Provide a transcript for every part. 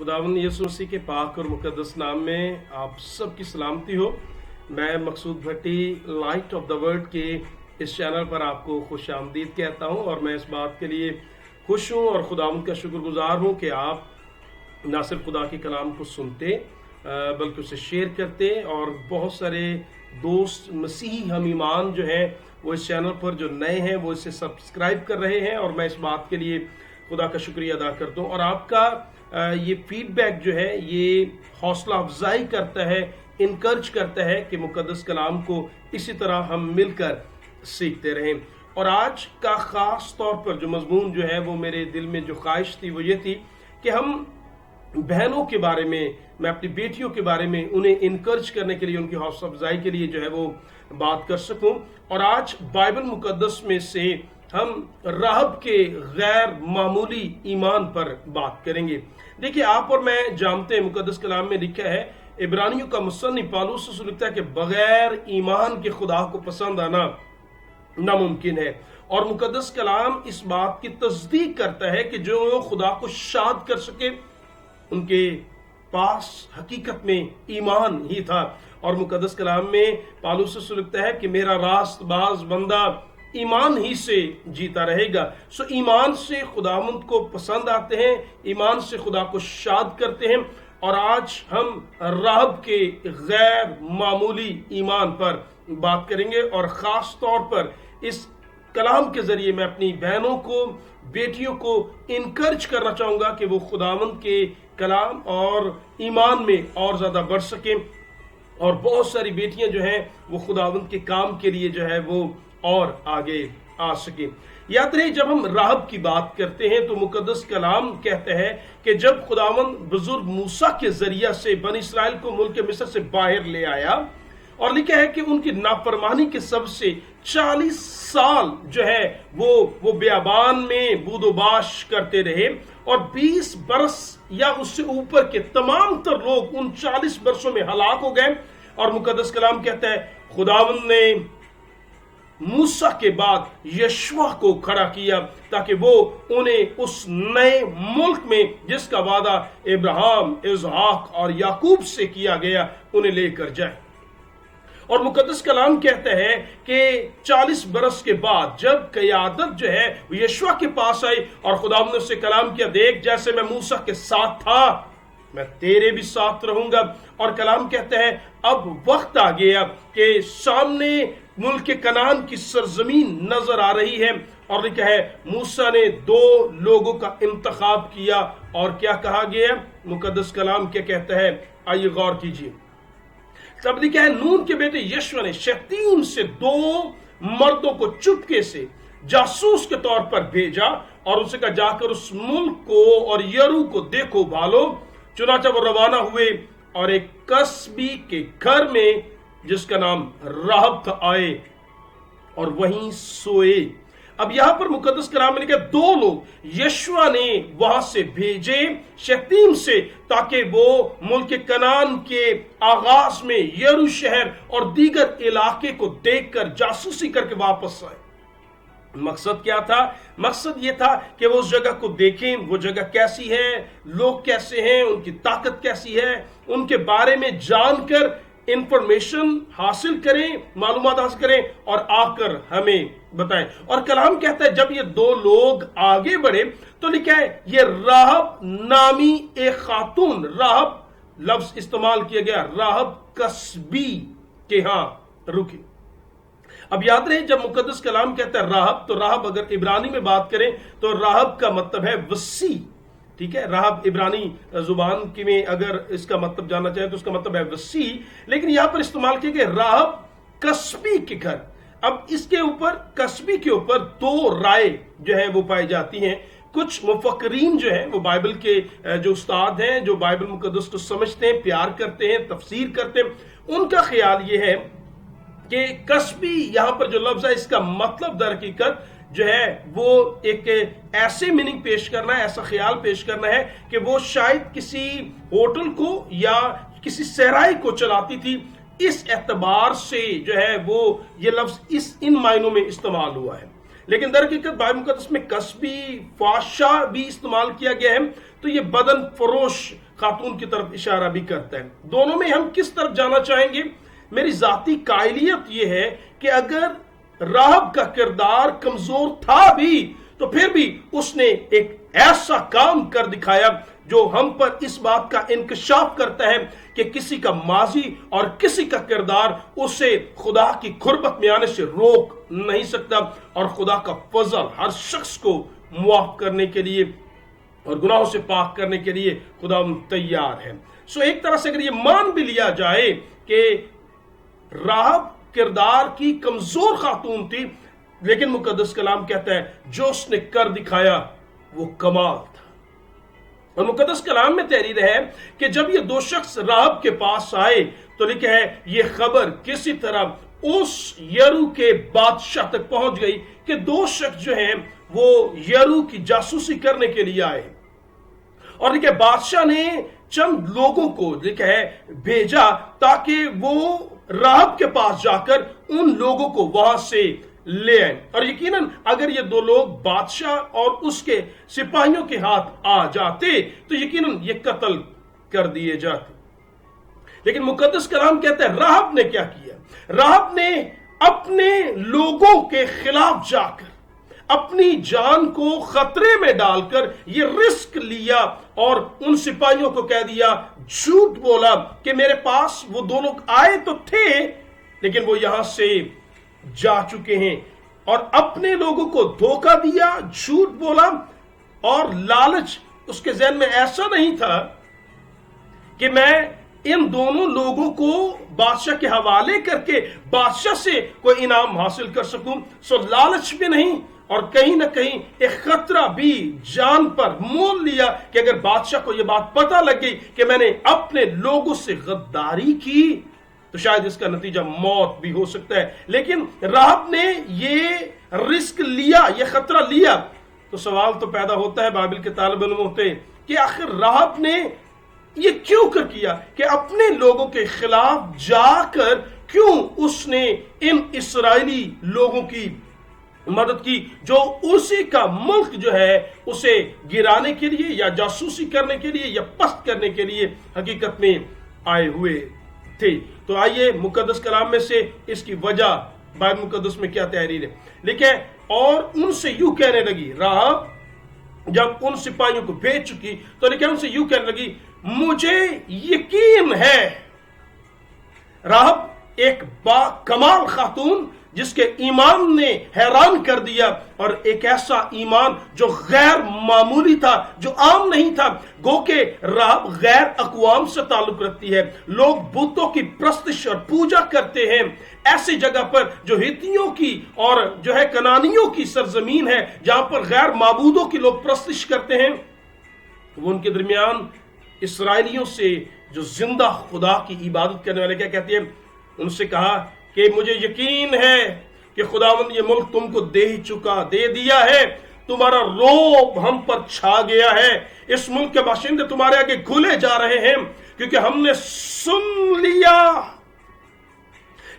खुदावंद यीशु मसीह के पाक और मुकद्दस नाम में आप सब की सलामती हो। मैं मकसूद भट्टी लाइट ऑफ द वर्ल्ड के इस चैनल पर आपको खुश आमदीद कहता हूँ और मैं इस बात के लिए खुश हूँ और खुदावंद का शुक्रगुजार हूँ कि आप ना सिर्फ खुदा के कलाम को सुनते बल्कि उसे शेयर करते और बहुत सारे दोस्त मसीही हम ईमान जो हैं वो इस चैनल पर जो नए हैं वो इसे सब्सक्राइब कर रहे हैं और मैं इस बात के लिए खुदा का शुक्रिया अदा करता हूँ। और आपका ये फीडबैक जो है ये हौसला अफजाई करता है, इनकरेज करता है कि मुकद्दस कलाम को इसी तरह हम मिलकर सीखते रहें। और आज का ख़ास तौर पर जो मजमून जो है वो मेरे दिल में जो ख्वाहिश थी वो ये थी कि हम बहनों के बारे में, मैं अपनी बेटियों के बारे में उन्हें इनकरेज करने के लिए, उनकी हौसला अफजाई के लिए जो है वो बात कर सकूं। और आज बाइबल मुकद्दस में से हम राहब के गैर मामूली ईमान पर बात करेंगे। देखिए, आप और मैं जानते हैं मुकद्दस कलाम में लिखा है, इब्रानियों का मुसन्निफ पौलुस लिखता है कि बगैर ईमान के खुदा को पसंद आना नामुमकिन है। और मुकद्दस कलाम इस बात की तस्दीक करता है कि जो खुदा को शाद कर सके उनके पास हकीकत में ईमान ही था। और मुकद्दस कलाम में पौलुस लिखता है कि मेरा रास्तबाज बंदा ईमान ही से जीता रहेगा। सो ईमान से खुदावंद को पसंद आते हैं, ईमान से खुदा को शाद करते हैं। और आज हम राहब के गैर मामूली ईमान पर बात करेंगे और खास तौर पर इस कलाम के जरिए मैं अपनी बहनों को, बेटियों को इनकरेज करना चाहूंगा कि वो खुदावंद के कलाम और ईमान में और ज्यादा बढ़ सकें और बहुत सारी बेटियां जो हैं वो खुदावंद के काम के लिए जो है वो और आगे आ सके। याद रहे, जब हम राहब की बात करते हैं तो मुकद्दस कलाम कहते हैं कि जब खुदावंद बुजुर्ग मूसा के जरिया से बनी इस्राएल को मुल्क मिस्र से बाहर ले आया और लिखा है कि उनकी नाफरमानी के सबसे 40 साल जो है वो बियाबान में बूदोबाश करते रहे और 20 बरस या उससे ऊपर के तमाम तर लोग उन 40 बरसों में हलाक हो गए। और मुकद्दस कलाम कहता है खुदावंद ने मूसा के बाद यशवा को खड़ा किया ताकि वो उन्हें उस नए मुल्क में जिसका वादा इब्राहिम, इसहाक और याकूब से किया गया उन्हें लेकर जाए। और मुकद्दस कलाम कहता है कि 40 बरस के बाद जब क़यादत जो है यशवा के पास आई और खुदा ने उससे कलाम किया, देख जैसे मैं मूसा के साथ था मैं तेरे भी साथ रहूंगा। और कलाम कहता है अब वक्त आ गया कि सामने मुल्क के कनान की सरजमीन नजर आ रही है। और लिखा है मूसा ने 2 लोगों का इंतखाब किया और क्या कहा गया, मुकद्दस कलाम क्या कहता है, आइए गौर कीजिए। तब लिखा है नून के बेटे यशवा ने शतीम से 2 मर्दों को चुपके से जासूस के तौर पर भेजा और उसे कहा जाकर उस मुल्क को और यरू को देखो भालो। चुनाचा वो रवाना हुए और एक कस्बी के घर में जिसका नाम राहब था आए और वहीं सोए। अब यहां पर मुकद्दस कलाम में लिखा 2 लोग यशवा ने वहां से भेजे शतीम से ताकि वो मुल्क कनान के आगाज में यरू शहर और दीगर इलाके को देखकर जासूसी करके वापस आए। मकसद क्या था? मकसद ये था कि वो उस जगह को देखें, वो जगह कैसी है, लोग कैसे हैं, उनकी ताकत कैसी है, उनके बारे में जानकर इंफॉर्मेशन हासिल करें, मालूमात हासिल करें और आकर हमें बताएं। और कलाम कहता है जब ये 2 लोग आगे बढ़े तो लिखा है ये राहब नामी एक खातून, राहब लफ्ज इस्तेमाल किया गया, राहब कस्बी के यहां रुकी। अब याद रहे जब मुकद्दस कलाम कहता है राहब, तो राहब अगर इब्रानी में बात करें तो राहब का मतलब है वसी। ठीक है, राहब इब्रानी जुबान की में अगर इसका मतलब जानना चाहे तो उसका मतलब है वसी, लेकिन यहां पर इस्तेमाल किया गया राहब कस्बी के घर। अब इसके ऊपर कस्बी के ऊपर 2 राय जो है वो पाई जाती हैं। कुछ मुफक्करीन जो है वो बाइबल के जो उस्ताद हैं, जो बाइबल मुकद्दस को समझते हैं, प्यार करते हैं, तफसीर करते हैं, उनका ख्याल ये है कि कस्बी यहां पर जो लफ्ज है इसका मतलब दर हकीकत जो है वो एक ऐसे मीनिंग पेश करना है, ऐसा ख्याल पेश करना है कि वो शायद किसी होटल को या किसी सहराई को चलाती थी। इस एतबार से जो है वो ये लफ्ज इन मायनों में इस्तेमाल हुआ है। लेकिन दर हकीकत बाइबल मुकद्दस में कस्बी फाशा भी इस्तेमाल किया गया है, तो ये बदन फरोश खातून की तरफ इशारा भी करता है। दोनों में हम किस तरफ जाना चाहेंगे? मेरी जाती कायलियत यह है कि अगर राहब का किरदार कमजोर था भी, तो फिर भी उसने एक ऐसा काम कर दिखाया जो हम पर इस बात का इंकशाफ करता है कि किसी का माजी और किसी का किरदार उसे खुदा की कुर्बत में आने से रोक नहीं सकता, और खुदा का फजल हर शख्स को मुआफ करने के लिए और गुनाहों से पाक करने के लिए खुदा तैयार है। सो एक तरह से अगर ये मान भी लिया जाए कि राहब किरदार की कमजोर खातून थी, लेकिन मुकद्दस कलाम कहता है जो उसने कर दिखाया वो कमाल था। और मुकद्दस कलाम में तहरीर है कि जब ये दो शख्स राहब के पास आए तो लिखा है ये खबर किसी तरह उस यरू के बादशाह तक पहुंच गई कि दो शख्स जो हैं वो यरू की जासूसी करने के लिए आए, और लिखा बादशाह ने चंद लोगों को लिखा है भेजा ताकि वो राहब के पास जाकर उन लोगों को वहां से ले आए। और यकीनन अगर ये दो लोग बादशाह और उसके सिपाहियों के हाथ आ जाते तो यकीनन ये कत्ल कर दिए जाते। लेकिन मुकद्दस कलाम कहता है राहब ने क्या किया? राहब ने अपने लोगों के खिलाफ जाकर अपनी जान को खतरे में डालकर ये रिस्क लिया और उन सिपाहियों को कह दिया, झूठ बोला कि मेरे पास वो दो लोग आए तो थे लेकिन वो यहां से जा चुके हैं, और अपने लोगों को धोखा दिया, झूठ बोला। और लालच उसके ज़हन में ऐसा नहीं था कि मैं इन दोनों लोगों को बादशाह के हवाले करके बादशाह से कोई इनाम हासिल कर सकूं। सो लालच भी नहीं और कहीं ना कहीं एक खतरा भी जान पर मोल लिया कि अगर बादशाह को यह बात पता लग गई कि मैंने अपने लोगों से गद्दारी की तो शायद इसका नतीजा मौत भी हो सकता है। लेकिन राहब ने ये रिस्क लिया, ये खतरा लिया। तो सवाल तो पैदा होता है बाइबल के तालिब इल्म होते कि आखिर राहब ने ये क्यों कर किया कि अपने लोगों के खिलाफ जाकर क्यों उसने इन इस्राएली लोगों की मदद की जो उसी का मुल्क जो है उसे गिराने के लिए या जासूसी करने के लिए या पस्त करने के लिए हकीकत में आए हुए थे। तो आइए मुकद्दस कलाम में से इसकी वजह बाइबल मुकद्दस में क्या तहरीर है लिखे। और उनसे यूं कहने लगी, राहब जब उन सिपाहियों को भेज चुकी तो लिखे उनसे यूं कहने लगी, मुझे यकीन है। राहब एक बाकमाल खातून जिसके ईमान ने हैरान कर दिया, और एक ऐसा ईमान जो गैर मामूली था, जो आम नहीं था। गो के राहब गैर अक़वाम से ताल्लुक रखती है। लोग बुतों की प्रस्तिश और पूजा करते हैं ऐसी जगह पर जो हित्तियों की और जो है कनानियों की सरजमीन है, जहां पर गैर माबूदों की लोग प्रस्तिश करते हैं। वो उनके दरमियान इसराइलियों से जो जिंदा खुदा की इबादत करने वाले क्या कहती है, उनसे कहा कि मुझे यकीन है कि खुदावंद ये मुल्क तुमको दे दिया है, तुम्हारा रोब हम पर छा गया है, इस मुल्क के बाशिंदे तुम्हारे आगे खुले जा रहे हैं क्योंकि हमने सुन लिया।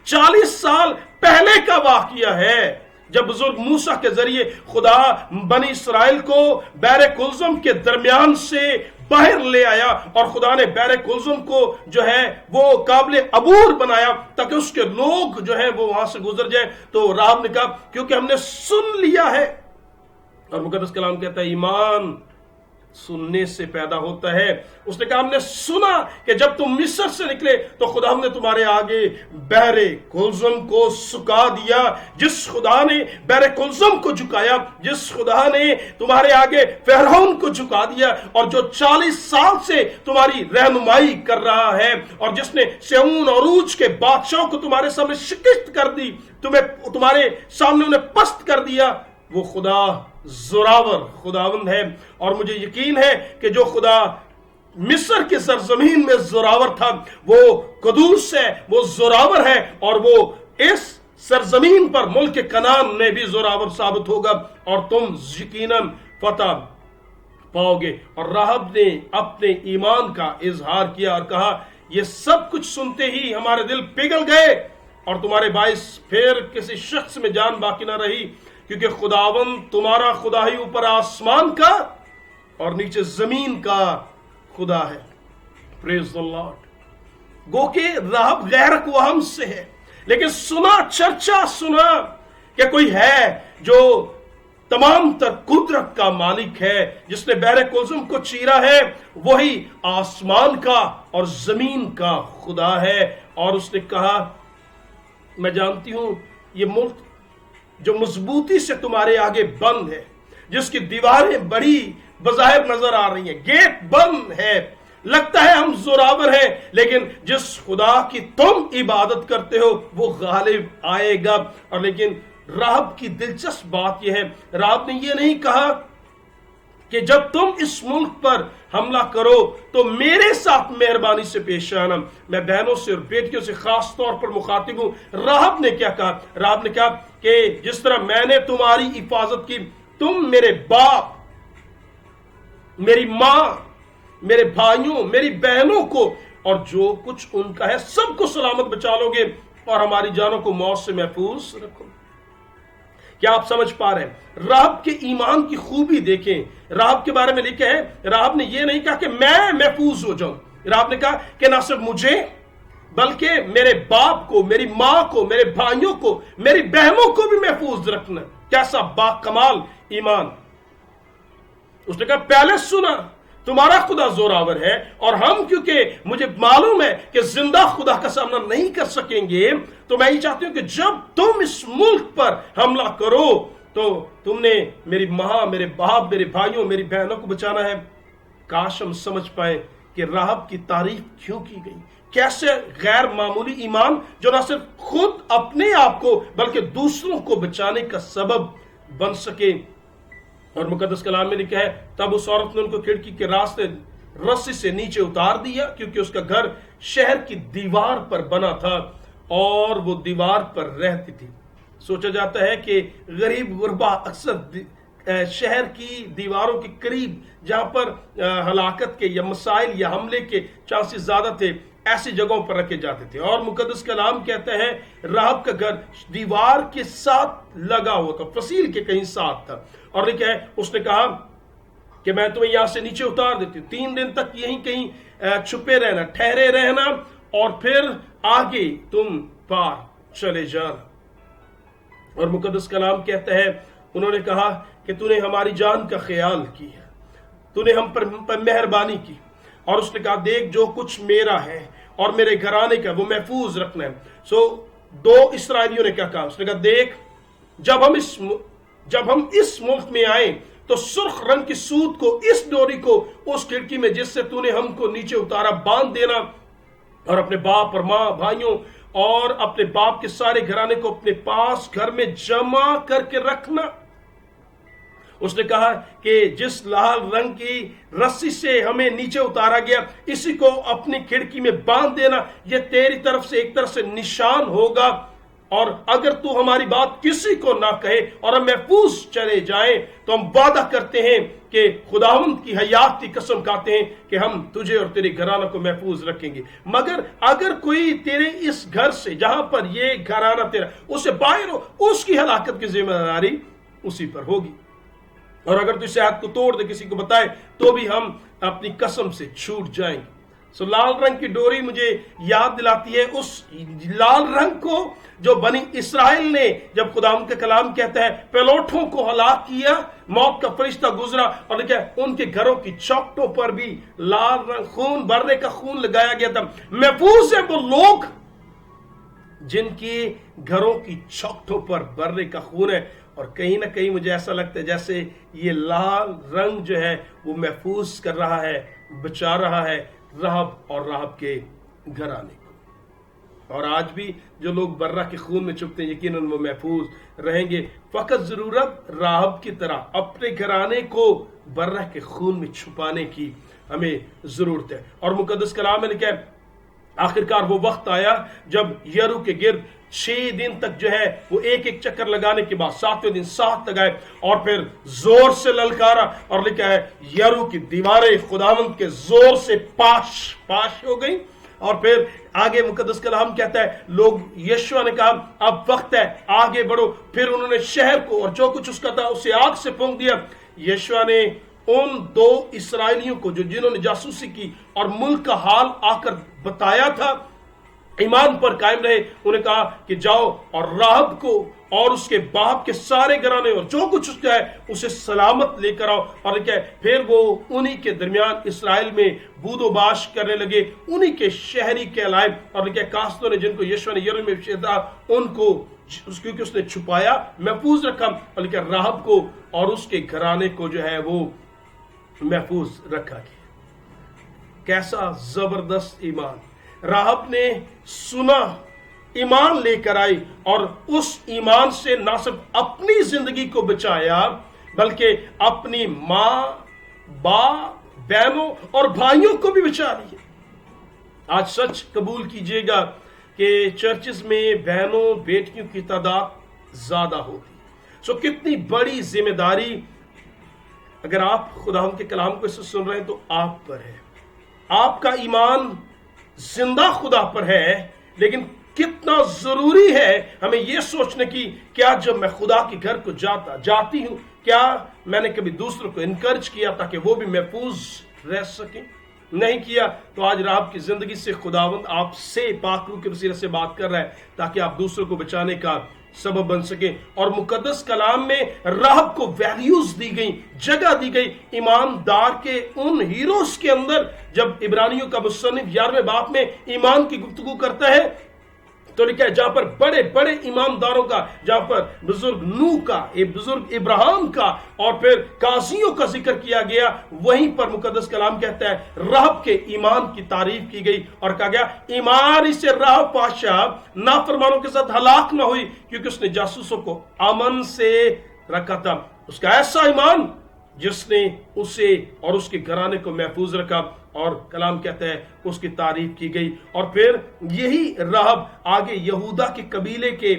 40 साल पहले का वाकया है जब बुजुर्ग मूसा के जरिए खुदा बनी इसराइल को बैरे कुलजुम के दरमियान से बाहर ले आया, और खुदा ने बैरे कुलजुम को जो है वो काबिल अबूर बनाया ताकि उसके लोग जो है वो वहां से गुजर जाए। तो राहब ने कहा क्योंकि हमने सुन लिया है। और मुकद्दस कलाम कहता है ईमान सुनने से पैदा होता है। उसने कहा हमने सुना कि जब तुम मिस्र से निकले तो खुदा हमने तुम्हारे आगे बहरे कुलजुम को सुखा दिया। जिस खुदा ने बहरे कुलजुम को झुकाया, जिस खुदा ने तुम्हारे आगे फिरौन को झुका दिया, और जो 40 साल से तुम्हारी रहनुमाई कर रहा है, और जिसने सेऊन और ऊज के बादशाहों को तुम्हारे सामने शिकस्त कर दी, तुम्हारे सामने उन्हें पस्त कर दिया, वो खुदा जोरावर खुदावंद है। और मुझे यकीन है कि जो खुदा मिस्र की सरजमीन में जोरावर था वो कदूस है, वो जोरावर है, और वो इस सरजमीन पर मुल्क कनान में भी जोरावर साबित होगा, और तुम यकीनन फतह पाओगे। और राहब ने अपने ईमान का इजहार किया और कहा ये सब कुछ सुनते ही हमारे दिल पिघल गए, और तुम्हारे बाइस फिर किसी शख्स में जान बाकी ना रही, क्योंकि खुदावन तुम्हारा खुदा ही ऊपर आसमान का और नीचे जमीन का खुदा है। Praise the Lord. गो के राहब गैर अक़वाम से है, लेकिन सुना, चर्चा सुना कि कोई है जो तमाम तर कुदरत का मालिक है, जिसने बहरे कुल्सुम को चीरा है, वही आसमान का और जमीन का खुदा है। और उसने कहा, मैं जानती हूं ये मुल्क जो मजबूती से तुम्हारे आगे बंद है, जिसकी दीवारें बड़ी बज़ाहिर नजर आ रही हैं, गेट बंद है, लगता है हम जोरावर हैं, लेकिन जिस खुदा की तुम इबादत करते हो वो गालिब आएगा। और लेकिन राहब की दिलचस्प बात यह है, राहब ने यह नहीं कहा कि जब तुम इस मुल्क पर हमला करो तो मेरे साथ मेहरबानी से पेश आना। मैं बहनों से और बेटियों से खास तौर पर मुखातिब हूं। राहब ने क्या कहा? राहब ने कहा कि जिस तरह मैंने तुम्हारी हिफाजत की, तुम मेरे बाप, मेरी मां, मेरे भाइयों, मेरी बहनों को और जो कुछ उनका है सबको सलामत बचा लोगे और हमारी जानों को मौत से महफूज रखो। क्या आप समझ पा रहे हैं? राहब के ईमान की खूबी देखें। राहब के बारे में लिखा है, राहब ने यह नहीं कहा कि मैं महफूज हो जाऊं। राहब ने कहा कि ना सिर्फ मुझे, बल्कि मेरे बाप को, मेरी मां को, मेरे भाइयों को, मेरी बहनों को भी महफूज रखना। कैसा बाकमाल ईमान! उसने कहा, पहले सुना तुम्हारा खुदा जोरावर है, और हम क्योंकि मुझे मालूम है कि जिंदा खुदा का सामना नहीं कर सकेंगे, तो मैं ये चाहती हूं कि जब तुम इस मुल्क पर हमला करो तो तुमने मेरी मां, मेरे बाप, मेरे भाइयों, मेरी बहनों को बचाना है। काश हम समझ पाए कि राहब की तारीफ क्यों की गई। कैसे गैर मामूली ईमान जो ना सिर्फ खुद अपने आप को बल्कि दूसरों को बचाने का सबब बन सके। और मुकद्दस कलाम में लिखा है, तब उस औरत ने उनको खिड़की के रास्ते रस्सी से नीचे उतार दिया, क्योंकि उसका घर शहर की दीवार पर बना था और वो दीवार पर रहती थी। सोचा जाता है कि गरीब गुरबा अक्सर शहर की दीवारों के करीब, जहां पर हलाकत के या मसाइल या हमले के चांसेस ज्यादा थे, ऐसी जगहों पर रखे जाते थे। और मुकद्दस कलाम कहता है राहब का घर दीवार के साथ लगा हुआ था, फसील के कहीं साथ था। और लिखा है, उसने कहा कि मैं तुम्हें यहां से नीचे उतार देती हूं, 3 दिन तक यहीं कहीं छुपे रहना, ठहरे रहना, और फिर आगे तुम पार चले जाना। और मुकद्दस कलाम कहता है, उन्होंने कहा कि तूने हमारी जान का ख्याल किया, तूने हम पर मेहरबानी की। और उसने कहा, देख जो कुछ मेरा है और मेरे घराने का वो महफूज रखना है। सो 2 इस्राएलियों ने क्या कहा? उसने कहा, देख जब हम इस मुल्क में आए तो सुर्ख रंग की सूत को, इस डोरी को उस खिड़की में जिससे तूने हमको नीचे उतारा बांध देना, और अपने बाप और मां, भाइयों और अपने बाप के सारे घराने को अपने पास घर में जमा करके रखना। उसने कहा कि जिस लाल रंग की रस्सी से हमें नीचे उतारा गया, इसी को अपनी खिड़की में बांध देना। यह तेरी तरफ से एक तरह से निशान होगा, और अगर तू हमारी बात किसी को ना कहे और हम महफूज चले जाएं, तो हम वादा करते हैं कि खुदावंद की हयात की कसम खाते हैं कि हम तुझे और तेरे घराना को महफूज रखेंगे। मगर अगर कोई तेरे इस घर से, जहां पर ये घराना तेरा, उसे बाहर हो, उसकी हलाकत की जिम्मेदारी उसी पर होगी। और अगर तू इस हाथ को तोड़ दे, किसी को बताए, तो भी हम अपनी कसम से छूट जाएंगे। सो लाल रंग की डोरी मुझे याद दिलाती है उस लाल रंग को जो बनी इसराइल ने, जब खुदावंद का कलाम कहता है पेलोठों को हलाक किया, मौत का फरिश्ता गुजरा, और देखा उनके घरों की चौखटों पर भी लाल रंग, खून, बर्रे का खून लगाया गया था। महफूज है वो लोग जिनकी घरों की चौखटों पर बर्रे का खून है। और कहीं ना कहीं मुझे ऐसा लगता है जैसे ये लाल रंग जो है वो महफूज कर रहा है, बचा रहा है राहब और राहब के घराने को। और आज भी जो लोग बर्रा के खून में छुपते हैं, यकीनन वो महफूज रहेंगे। फकत जरूरत राहब की तरह अपने घराने को बर्रा के खून में छुपाने की हमें जरूरत है। और मुकद्दस कलाम में लिखा है, आखिरकार वो वक्त आया जब यरू के गिर्द 6 दिन तक जो है वो एक एक चक्कर लगाने के बाद 7वें दिन 7 लगाए, और फिर जोर से ललकारा, और लिखा है यरू की दीवारें खुदावंद के जोर से पाश हो गई। और फिर आगे मुकद्दस कलाम कहता है, लोग, यीशु ने कहा अब वक्त है, आगे बढ़ो। फिर उन्होंने शहर को और जो कुछ उसका था उसे आग से फूंक दिया। यीशु ने उन दो इसराइलियों को जिन्होंने जासूसी की और मुल्क का हाल आकर बताया था, ईमान पर कायम रहे। उन्हें कहा कि जाओ और राहब को और उसके बाप के सारे घराने और जो कुछ उसका है उसे सलामत लेकर आओ। और क्या, फिर वो उन्हीं के दरमियान इसराइल में बूदोबाश करने लगे, उन्हीं के शहरी कहलाए। और क्या, कास्तों ने जिनको यीशु ने यरूशलेम में भेजा उनको क्योंकि उसने छुपाया, महफूज रखा। और क्या, राहब को और उसके घराने को जो है वो महफूज रखा गया। कैसा जबरदस्त ईमान! राहब ने सुना, ईमान लेकर आई और उस ईमान से न सिर्फ अपनी जिंदगी को बचाया बल्कि अपनी मां, बाप, बहनों और भाइयों को भी बचा लिया। आज सच कबूल कीजिएगा कि चर्चेस में बहनों बेटियों की तादाद ज्यादा होती। सो कितनी बड़ी जिम्मेदारी, अगर आप खुदा के कलाम को इससे सुन रहे हैं तो आप पर है। आपका ईमान जिंदा खुदा पर है, लेकिन कितना जरूरी है हमें यह सोचने की, क्या जब मैं खुदा के घर को जाती हूं, क्या मैंने कभी दूसरों को इनकरेज किया ताकि वो भी महफूज रह सके? नहीं किया तो आज राहब की जिंदगी से खुदावंद आपसे पाक रूह के वसीले से बात कर रहा है ताकि आप दूसरों को बचाने का सबब बन सके। और मुकद्दस कलाम में राहब को वैल्यूज दी गई, जगह दी गई ईमानदार के उन हीरोज के अंदर। जब इब्रानियों का मुसन्निफ 11वें बाब में ईमान की गुफ्तगू करता है तो लिखा है जहां पर बड़े बड़े ईमानदारों का, जहां पर बुजुर्ग नूह का, बुजुर्ग इब्राहिम का और फिर काजियों का जिक्र किया गया, वहीं पर मुकद्दस कलाम कहता है राहब के ईमान की तारीफ की गई और कहा गया ईमान इससे राहब पाशा नाफरमानों के साथ हलाक ना हुई क्योंकि उसने जासूसों को अमन से रखा था। उसका ऐसा ईमान जिसने उसे और उसके घराने को महफूज रखा। और कलाम कहता है उसकी तारीफ की गई। और फिर यही राहब आगे यहूदा के कबीले के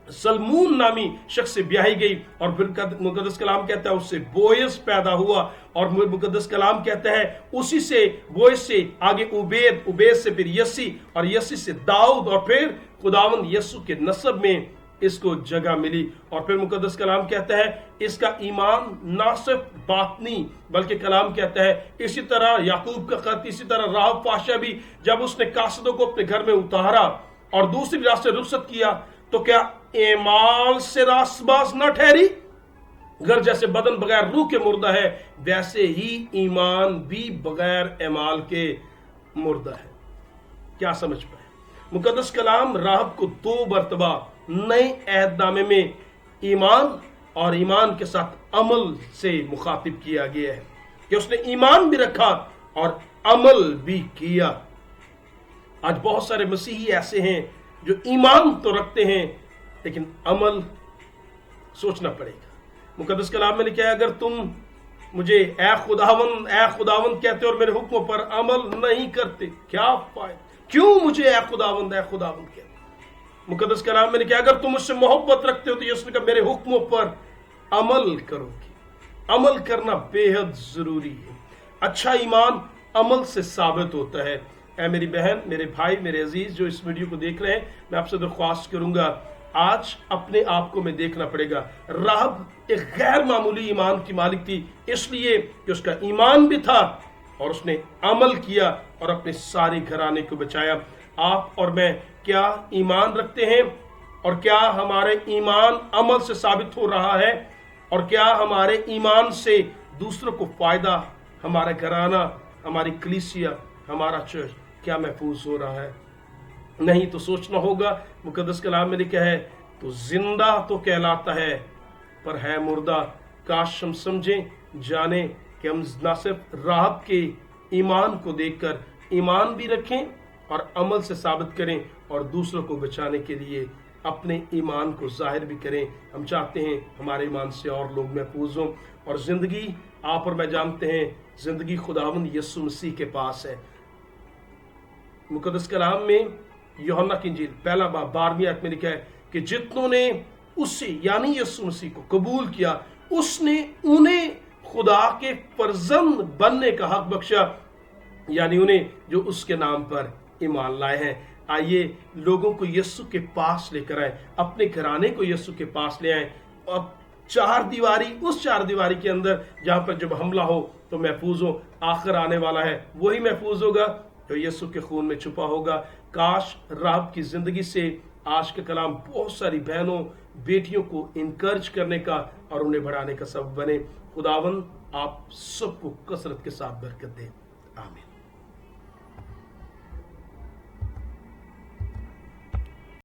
सलमून नामी शख्स से ब्याही गई और फिर मुकद्दस कलाम कहता है उससे बोयस पैदा हुआ। और मुकद्दस कलाम कहता है उसी से, बोयस से आगे उबैद, उबैद से फिर यसी और यसी से दाऊद और फिर खुदावंद यीशु के नस्ब में इसको जगह मिली। और फिर मुकद्दस कलाम कहता है इसका ईमान ना सिर्फ बातनी बल्कि कलाम कहता है इसी तरह याकूब का खत, इसी तरह राहब पाशा भी जब उसने कासदों को अपने घर में उतारा और दूसरी रात से रुखसत किया तो क्या एमाल से रासबाज न ठहरी? घर जैसे बदन बगैर रूह के मुर्दा है, वैसे ही ईमान भी बगैर एमाल के मुर्दा है। क्या समझ पाए? मुकद्दस कलाम राहब को 2 मरतबा नए अहदनामे में ईमान और ईमान के साथ अमल से मुखातिब किया गया है कि उसने ईमान भी रखा और अमल भी किया। आज बहुत सारे मसीही ऐसे हैं जो ईमान तो रखते हैं लेकिन अमल सोचना पड़ेगा। मुकद्दस कलाम में लिखा है अगर तुम मुझे ए खुदावंद कहते और मेरे हुक्मों पर अमल नहीं करते, क्या फायदा? क्यों मुझे ए खुदावंद कहते? मुकद्दस कलाम में लिखा अगर तुम मुझसे मोहब्बत रखते हो तो यीशु का मेरे हुक्मों पर अमल करोगे। अमल करना बेहद जरूरी है। अच्छा ईमान अमल से साबित होता है। ऐ मेरी बहन, मेरे भाई, मेरे अजीज जो इस वीडियो को देख रहे हैं, मैं आपसे दरख्वास्त करूंगा आज अपने आप को मैं देखना पड़ेगा। राहब एक गैर मामूली ईमान की मालिक थी इसलिए कि उसका ईमान भी था और उसने अमल किया और अपने सारे घराने को बचाया। आप और मैं क्या ईमान रखते हैं और क्या हमारे ईमान अमल से साबित हो रहा है और क्या हमारे ईमान से दूसरों को फायदा, हमारा घराना, हमारी कलीसिया, हमारा चर्च क्या महफूज हो रहा है? नहीं तो सोचना होगा मुकद्दस कलाम में लिखा है तो जिंदा तो कहलाता है पर है मुर्दा। काश हम समझें, जाने कि हम न सिर्फ राहब के ईमान को देखकर ईमान भी रखें और अमल से साबित करें और दूसरों को बचाने के लिए अपने ईमान को जाहिर भी करें। हम चाहते हैं हमारे ईमान से और लोग महफूज हों और जिंदगी आप और मैं जानते हैं जिंदगी खुदावंद यीशु मसीह के पास है। मुकद्दस कलाम में यूहन्ना की इंजील 1 बाब 12वीं आयत में लिखा है कि जितनों ने उससे यानी यीशु मसीह को कबूल किया उसने उन्हें खुदा के फर्जंद बनने का हक बख्शा, यानी उन्हें जो उसके नाम पर ईमान लाए हैं। आइए लोगों को यीशु के पास लेकर आए, अपने घराने को यीशु के पास ले आए। अब चार दीवारी, उस चार दीवारी के अंदर जहां पर जब हमला हो तो महफूज हो। आखिर आने वाला है वही महफूज होगा जो यीशु के खून में छुपा होगा। काश राहब की जिंदगी से आज के कलाम बहुत सारी बहनों बेटियों को इनकरेज करने का और उन्हें बढ़ाने का सबब बने। खुदावन आप सबको कसरत के साथ बरकत दे। आमीन।